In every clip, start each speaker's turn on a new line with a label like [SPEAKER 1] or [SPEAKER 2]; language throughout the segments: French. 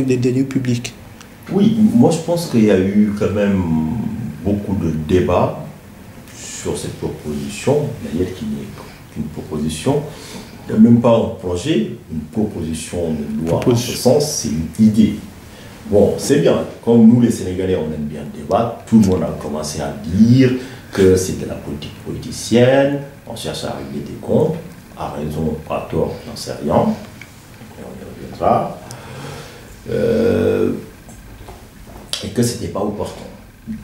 [SPEAKER 1] des délits publics.
[SPEAKER 2] Oui, moi je pense qu'il y a eu quand même beaucoup de débats sur cette proposition, d'ailleurs qui n'est qu'une proposition, même pas un projet, une proposition de loi. En ce sens, c'est une idée. Bon, c'est bien, comme nous les Sénégalais, on aime bien débattre, tout le monde a commencé à dire que c'est de la politique politicienne, on cherche à régler des comptes, à raison, à tort, j'en sais rien, on y reviendra. Et que ce n'était pas opportun.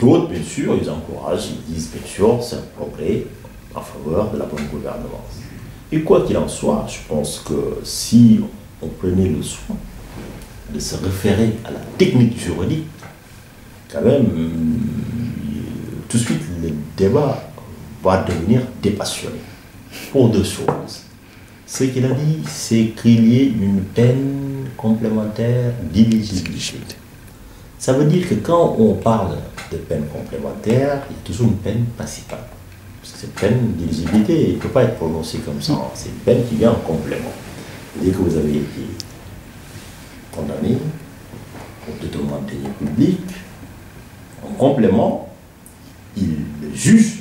[SPEAKER 2] D'autres, bien sûr, ils encouragent, ils disent, bien sûr, c'est un progrès en faveur de la bonne gouvernance. Et quoi qu'il en soit, je pense que si on prenait le soin de se référer à la technique juridique, quand même, tout de suite, le débat va devenir dépassionné. Pour deux choses. Ce qu'il a dit, c'est qu'il y ait une peine complémentaire d'éligibilité. Ça veut dire que quand on parle de peine complémentaire, il y a toujours une peine principale. Parce que cette peine d'éligibilité ne peut pas être prononcée comme ça. C'est une peine qui vient en complément. Dès que vous avez été condamné pour détournement de deniers publics, en complément, le juge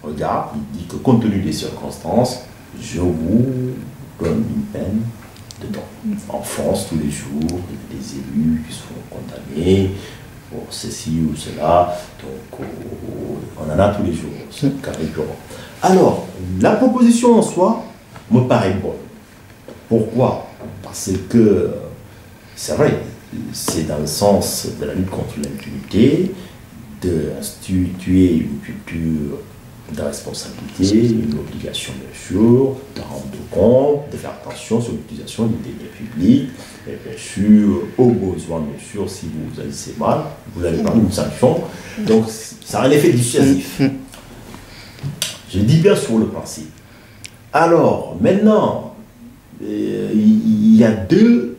[SPEAKER 2] regarde, il dit que compte tenu des circonstances, je vous donne une peine de temps. En France, tous les jours, il y a des élus qui sont condamnés pour ceci ou cela. Donc, on en a tous les jours. C'est un cas récurrent. Alors, la proposition en soi me paraît bonne. Pourquoi? Parce que, c'est vrai, c'est dans le sens de la lutte contre l'impunité, d'instituer une culture de responsabilité, une obligation bien sûr, de rendre compte, de faire attention sur l'utilisation des deniers publics, et bien sûr, au besoin, bien sûr, si vous agissez mal, vous allez prendre une sanction. Donc, ça a un effet dissuasif. Je dis bien sur le principe. Alors, maintenant, il y a deux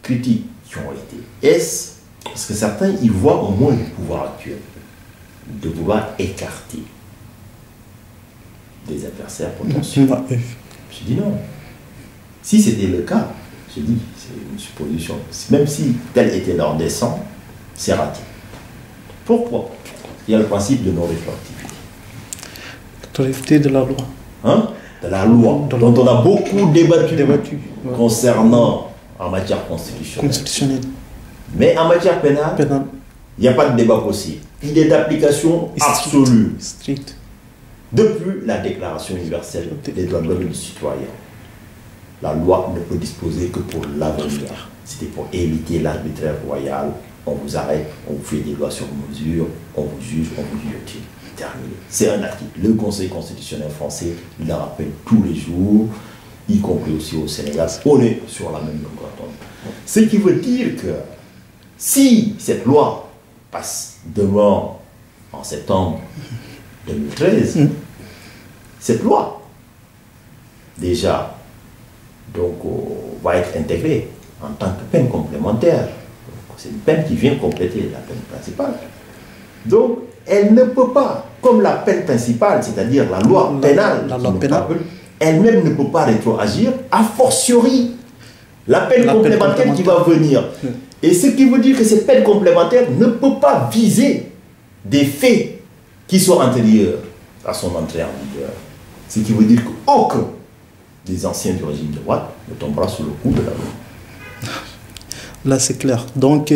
[SPEAKER 2] critiques qui ont été. Est-ce parce que certains, ils voient au moins le pouvoir actuel de vouloir écarter des adversaires potentiels. Je dis non. Si c'était le cas, je dis, c'est une supposition. Même si tel était leur dessein, c'est raté. Pourquoi? Il y a le principe de non-rétroactivité.
[SPEAKER 1] L'autorité de la loi.
[SPEAKER 2] Hein? De la loi, dont on a beaucoup débattu concernant en matière constitutionnelle. Mais en matière pénale, il n'y a pas de débat possible. Il est d'application absolue.
[SPEAKER 1] Strict.
[SPEAKER 2] Depuis la Déclaration universelle des droits de l'homme et du citoyen, la loi ne peut disposer que pour l'avenir. C'était pour éviter l'arbitraire royal. On vous arrête, on vous fait des lois sur mesure, on vous juge, on vous guillotine. Terminé. C'est un article. Le Conseil constitutionnel français le rappelle tous les jours, y compris aussi au Sénégal. On est sur la même longueur d'onde. Ce qui veut dire que si cette loi passe devant en septembre 2013, cette loi, déjà, donc, va être intégrée en tant que peine complémentaire. C'est une peine qui vient compléter la peine principale. Donc, elle ne peut pas, comme la peine principale, c'est-à-dire la loi pénale, elle-même ne peut pas rétroagir, a fortiori la peine complémentaire qui va venir. Et ce qui veut dire que cette peine complémentaire ne peut pas viser des faits qui sont antérieurs à son entrée en vigueur. Ce qui veut dire qu'aucun des anciens du régime de droite ne tombera sous le coup de la loi.
[SPEAKER 1] Là, c'est clair. Donc,